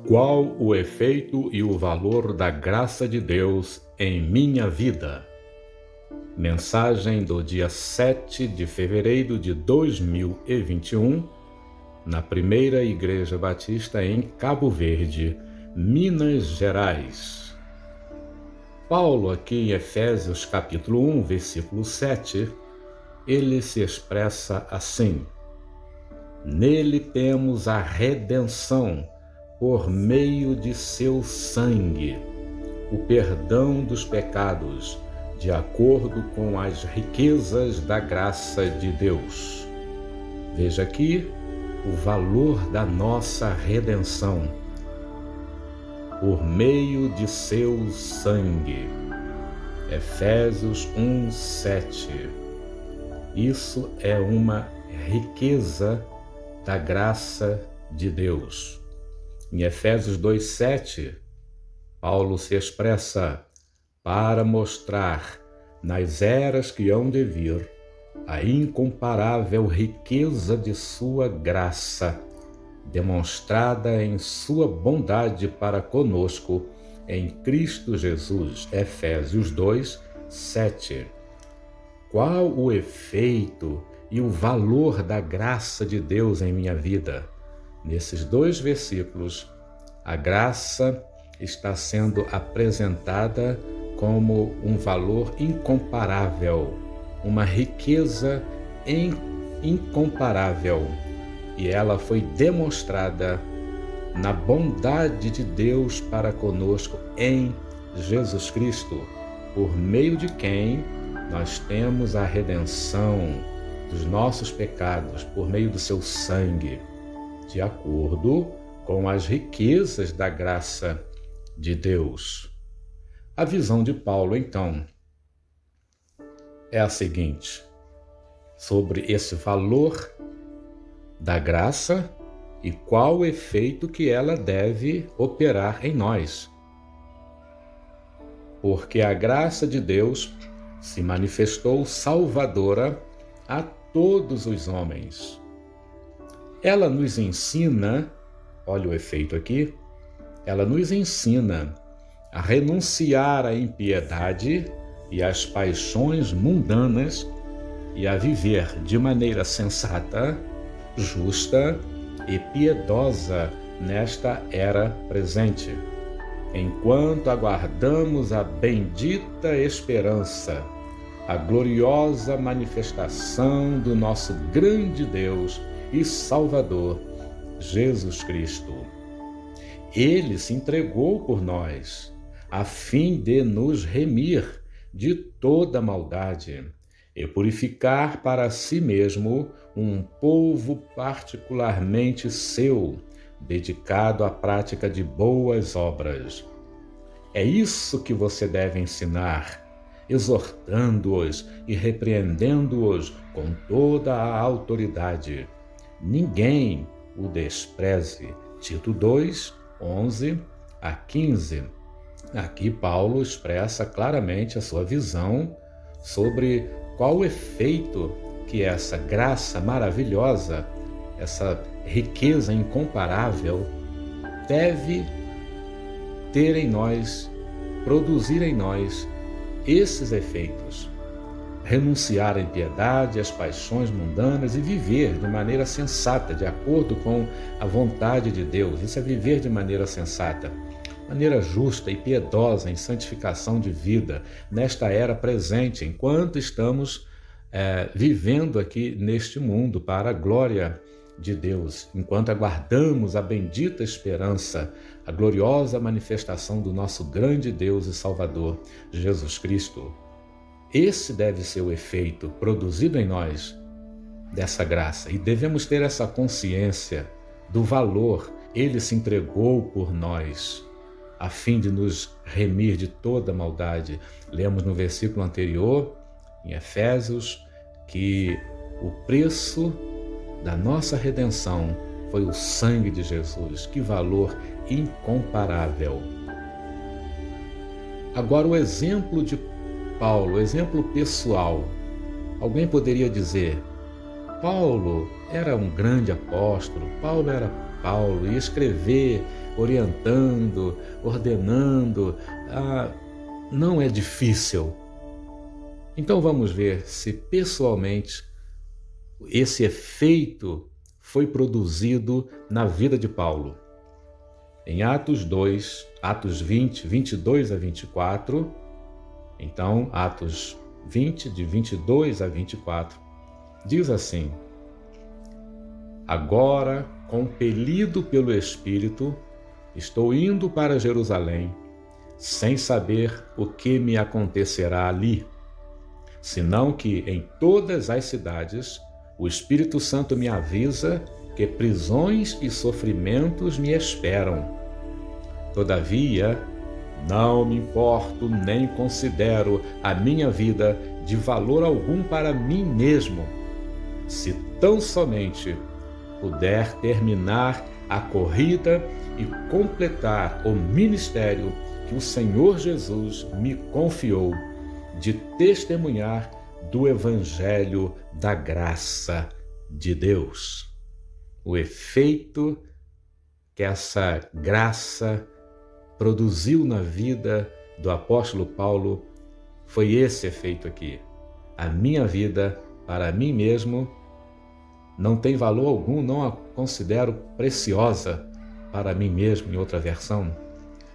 Qual o efeito e o valor da graça de Deus em minha vida? Mensagem do dia 7 de fevereiro de 2021, na Primeira Igreja Batista em Cabo Verde, Minas Gerais. Paulo, aqui em Efésios capítulo 1, versículo 7, ele se expressa assim: Nele temos a redenção, por meio de seu sangue, o perdão dos pecados, de acordo com as riquezas da graça de Deus. Veja aqui o valor da nossa redenção, por meio de seu sangue. Efésios 1:7. Isso é uma riqueza da graça de Deus. Em Efésios 2:7, Paulo se expressa para mostrar nas eras que hão de vir a incomparável riqueza de sua graça, demonstrada em sua bondade para conosco em Cristo Jesus. Efésios 2:7. Qual o efeito e o valor da graça de Deus em minha vida? Nesses dois versículos, a graça está sendo apresentada como um valor incomparável, uma riqueza incomparável, e ela foi demonstrada na bondade de Deus para conosco em Jesus Cristo, por meio de quem nós temos a redenção dos nossos pecados, por meio do seu sangue, de acordo com as riquezas da graça de Deus. A visão de Paulo, então, é a seguinte, sobre esse valor da graça e qual o efeito que ela deve operar em nós. Porque a graça de Deus se manifestou salvadora a todos os homens. Ela nos ensina, olha o efeito aqui, ela nos ensina a renunciar à impiedade e às paixões mundanas e a viver de maneira sensata, justa e piedosa nesta era presente, enquanto aguardamos a bendita esperança, a gloriosa manifestação do nosso grande Deus e Salvador, Jesus Cristo. Ele se entregou por nós, a fim de nos remir de toda maldade e purificar para si mesmo um povo particularmente seu, dedicado à prática de boas obras. É isso que você deve ensinar, exortando-os e repreendendo-os com toda a autoridade. Ninguém o despreze. Tito 2:11-15. Aqui Paulo expressa claramente a sua visão sobre qual o efeito que essa graça maravilhosa, essa riqueza incomparável, deve ter em nós, produzir em nós esses efeitos. Renunciar à impiedade, às paixões mundanas e viver de maneira sensata, de acordo com a vontade de Deus. Isso é viver de maneira sensata, maneira justa e piedosa em santificação de vida, nesta era presente, enquanto estamos vivendo aqui neste mundo para a glória de Deus, enquanto aguardamos a bendita esperança, a gloriosa manifestação do nosso grande Deus e Salvador, Jesus Cristo. Esse deve ser o efeito produzido em nós dessa graça, e devemos ter essa consciência do valor. Ele se entregou por nós, a fim de nos remir de toda maldade. Lemos no versículo anterior, em Efésios, que o preço da nossa redenção foi o sangue de Jesus. Que valor incomparável! Agora, o exemplo de Paulo, o exemplo pessoal. Alguém poderia dizer: Paulo era um grande apóstolo, Paulo era Paulo e escrever, orientando, ordenando, não é difícil. Então vamos ver se pessoalmente esse efeito foi produzido na vida de Paulo. Em Atos 2, Atos 20, 22 a 24, então Atos 20, de 22 a 24, diz assim: Agora, compelido pelo Espírito, estou indo para Jerusalém, sem saber o que me acontecerá ali, senão que em todas as cidades o Espírito Santo me avisa que prisões e sofrimentos me esperam. Todavia, não me importo nem considero a minha vida de valor algum para mim mesmo, se tão somente puder terminar a corrida e completar o ministério que o Senhor Jesus me confiou, de testemunhar do Evangelho da graça de Deus. O efeito que essa graça produziu na vida do apóstolo Paulo foi esse efeito aqui. A minha vida, para mim mesmo, não tem valor algum, não a considero preciosa para mim mesmo, em outra versão,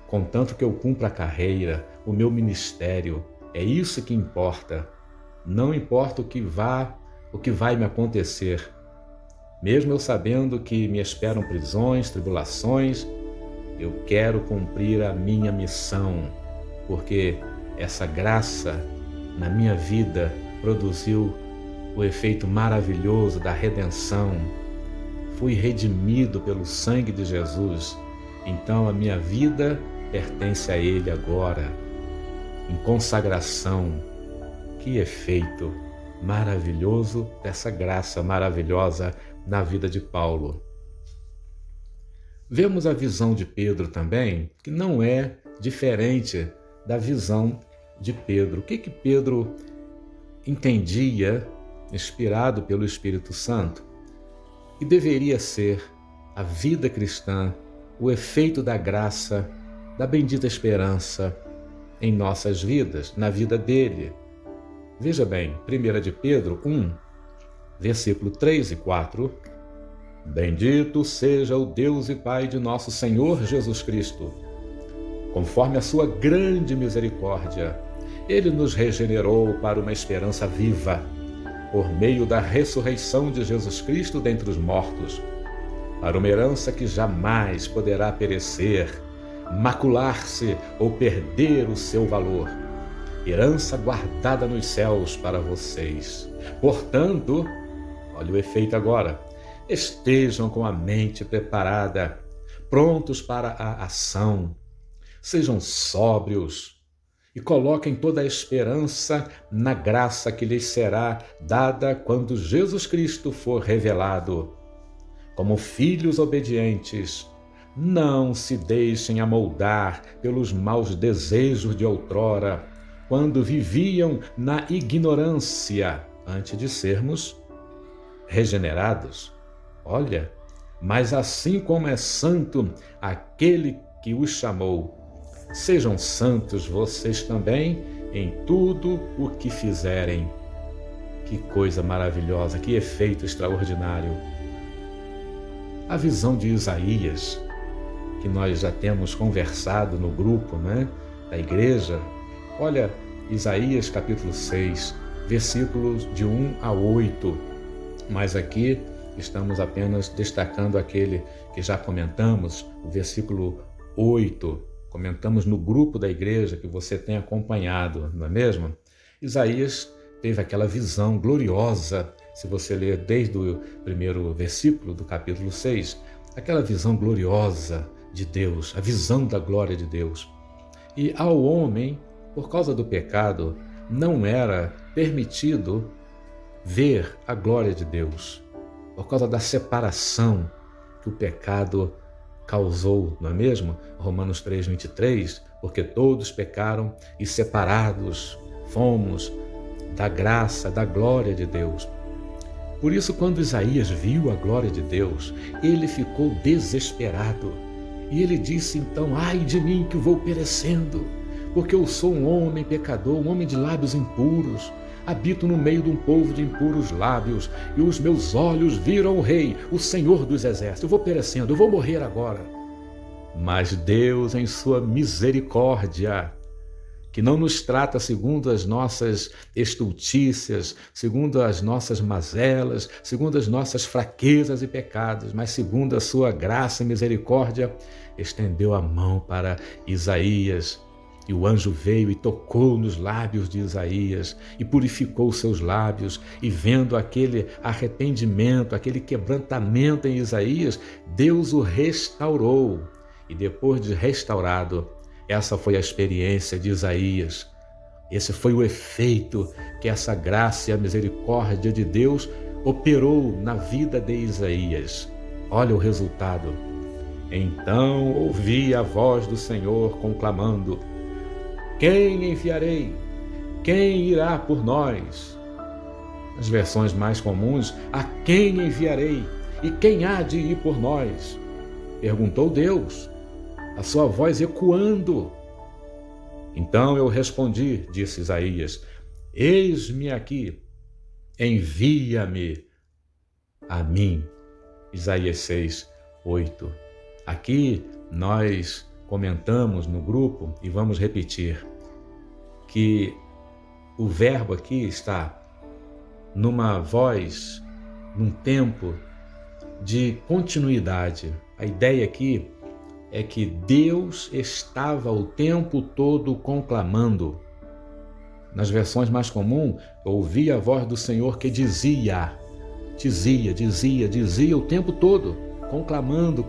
contanto que eu cumpra a carreira, o meu ministério. É isso que importa. Não importa o que vai me acontecer. Mesmo eu sabendo que me esperam prisões, tribulações, eu quero cumprir a minha missão, porque essa graça na minha vida produziu o efeito maravilhoso da redenção. Fui redimido pelo sangue de Jesus, então a minha vida pertence a Ele agora, em consagração. Que efeito maravilhoso dessa graça maravilhosa na vida de Paulo. Vemos a visão de Pedro também, que não é diferente da visão de Pedro. O que Pedro entendia, inspirado pelo Espírito Santo, e deveria ser a vida cristã, o efeito da graça, da bendita esperança em nossas vidas, na vida dele. Veja bem, 1 de Pedro 1, versículo 3 e 4, Bendito seja o Deus e Pai de nosso Senhor Jesus Cristo. Conforme a sua grande misericórdia, Ele nos regenerou para uma esperança viva, por meio da ressurreição de Jesus Cristo dentre os mortos, para uma herança que jamais poderá perecer, macular-se ou perder o seu valor. Herança guardada nos céus para vocês. Portanto, olha o efeito agora, estejam com a mente preparada, prontos para a ação. Sejam sóbrios e coloquem toda a esperança na graça que lhes será dada quando Jesus Cristo for revelado. Como filhos obedientes, não se deixem amoldar pelos maus desejos de outrora, quando viviam na ignorância antes de sermos regenerados. Olha, mas assim como é santo aquele que os chamou, sejam santos vocês também em tudo o que fizerem. Que coisa maravilhosa, que efeito extraordinário. A visão de Isaías, que nós já temos conversado no grupo, da igreja. Olha, Isaías capítulo 6, versículos de 1 a 8. Mas aqui estamos apenas destacando aquele que já comentamos, o versículo 8. Comentamos no grupo da igreja que você tem acompanhado, não é mesmo? Isaías teve aquela visão gloriosa, se você ler desde o primeiro versículo do capítulo 6, aquela visão gloriosa de Deus, a visão da glória de Deus. E ao homem, por causa do pecado, não era permitido ver a glória de Deus, por causa da separação que o pecado causou, não é mesmo? Romanos 3:23, porque todos pecaram e separados fomos da graça, da glória de Deus. Por isso, quando Isaías viu a glória de Deus, ele ficou desesperado. E ele disse então: ai de mim que vou perecendo, porque eu sou um homem pecador, um homem de lábios impuros. Habito no meio de um povo de impuros lábios, e os meus olhos viram o Rei, o Senhor dos Exércitos. Eu vou perecendo, eu vou morrer agora. Mas Deus, em sua misericórdia, que não nos trata segundo as nossas estultícias, segundo as nossas mazelas, segundo as nossas fraquezas e pecados, mas segundo a sua graça e misericórdia, estendeu a mão para Isaías. E o anjo veio e tocou nos lábios de Isaías e purificou seus lábios, e vendo aquele arrependimento, aquele quebrantamento em Isaías, Deus o restaurou. E depois de restaurado, essa foi a experiência de Isaías. Esse foi o efeito que essa graça e a misericórdia de Deus operou na vida de Isaías. Olha o resultado. Então ouvi a voz do Senhor conclamando: quem enviarei? Quem irá por nós? Nas versões mais comuns, a quem enviarei? E quem há de ir por nós? Perguntou Deus, a sua voz ecoando. Então eu respondi, disse Isaías: eis-me aqui, envia-me a mim. Isaías 6, 8. Aqui nós comentamos no grupo e vamos repetir que o verbo aqui está numa voz, num tempo de continuidade. A ideia aqui é que Deus estava o tempo todo conclamando. Nas versões mais comuns, eu ouvi a voz do Senhor que dizia o tempo todo, conclamando,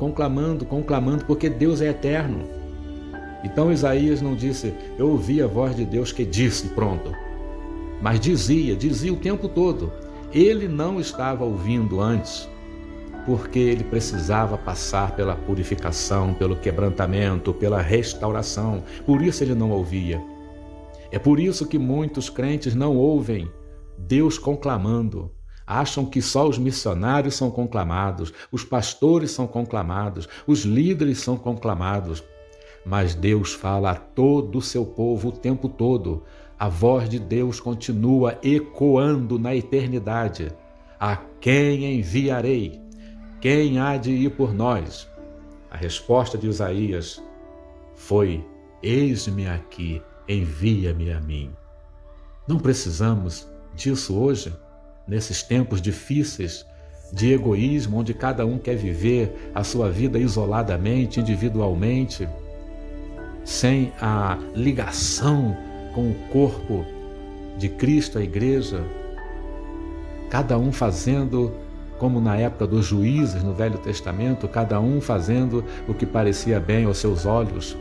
porque Deus é eterno. Então Isaías não disse: eu ouvi a voz de Deus que disse, pronto. Mas dizia o tempo todo. Ele não estava ouvindo antes, porque ele precisava passar pela purificação, pelo quebrantamento, pela restauração. Por isso ele não ouvia. É por isso que muitos crentes não ouvem Deus conclamando. Acham que só os missionários são conclamados, os pastores são conclamados, os líderes são conclamados. Mas Deus fala a todo o seu povo o tempo todo. A voz de Deus continua ecoando na eternidade. A quem enviarei? Quem há de ir por nós? A resposta de Isaías foi: eis-me aqui, envia-me a mim. Não precisamos disso hoje, nesses tempos difíceis de egoísmo, onde cada um quer viver a sua vida isoladamente, individualmente, sem a ligação com o corpo de Cristo, a igreja, cada um fazendo como na época dos juízes no Velho Testamento, cada um fazendo o que parecia bem aos seus olhos.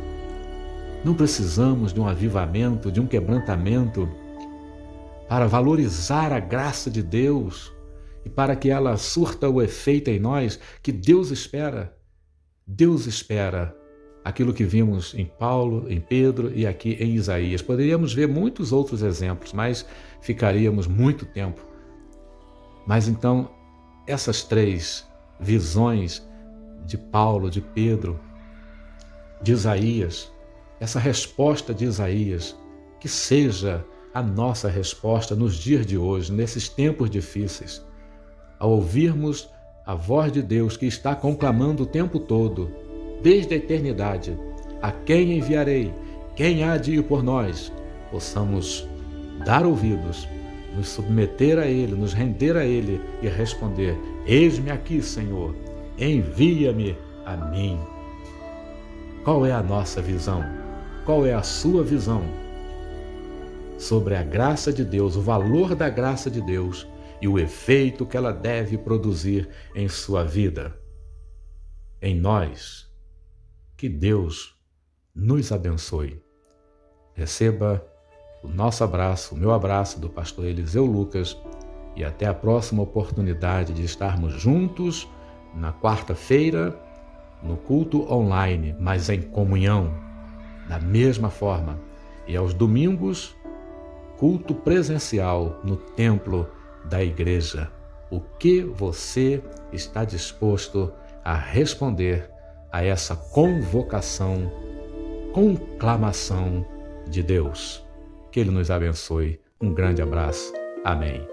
Não precisamos de um avivamento, de um quebrantamento, para valorizar a graça de Deus e para que ela surta o efeito em nós que Deus espera. Deus espera aquilo que vimos em Paulo, em Pedro e aqui em Isaías. Poderíamos ver muitos outros exemplos, mas ficaríamos muito tempo. Mas então, essas três visões de Paulo, de Pedro, de Isaías, essa resposta de Isaías, que seja a nossa resposta nos dias de hoje, nesses tempos difíceis, ao ouvirmos a voz de Deus que está conclamando o tempo todo, desde a eternidade: a quem enviarei? Quem há de ir por nós? Possamos dar ouvidos, nos submeter a Ele, nos render a Ele e responder: eis-me aqui, Senhor, envia-me a mim. Qual é a nossa visão? Qual é a sua visão sobre a graça de Deus, o valor da graça de Deus e o efeito que ela deve produzir em sua vida, em nós? Que Deus nos abençoe. Receba o nosso abraço, o meu abraço do pastor Eliseu Lucas, e até a próxima oportunidade de estarmos juntos na quarta-feira, no culto online, mas em comunhão, da mesma forma. E aos domingos, culto presencial no templo da igreja. o que você está disposto a responder a essa convocação, conclamação de Deus. Que Ele nos abençoe. Um grande abraço. Amém.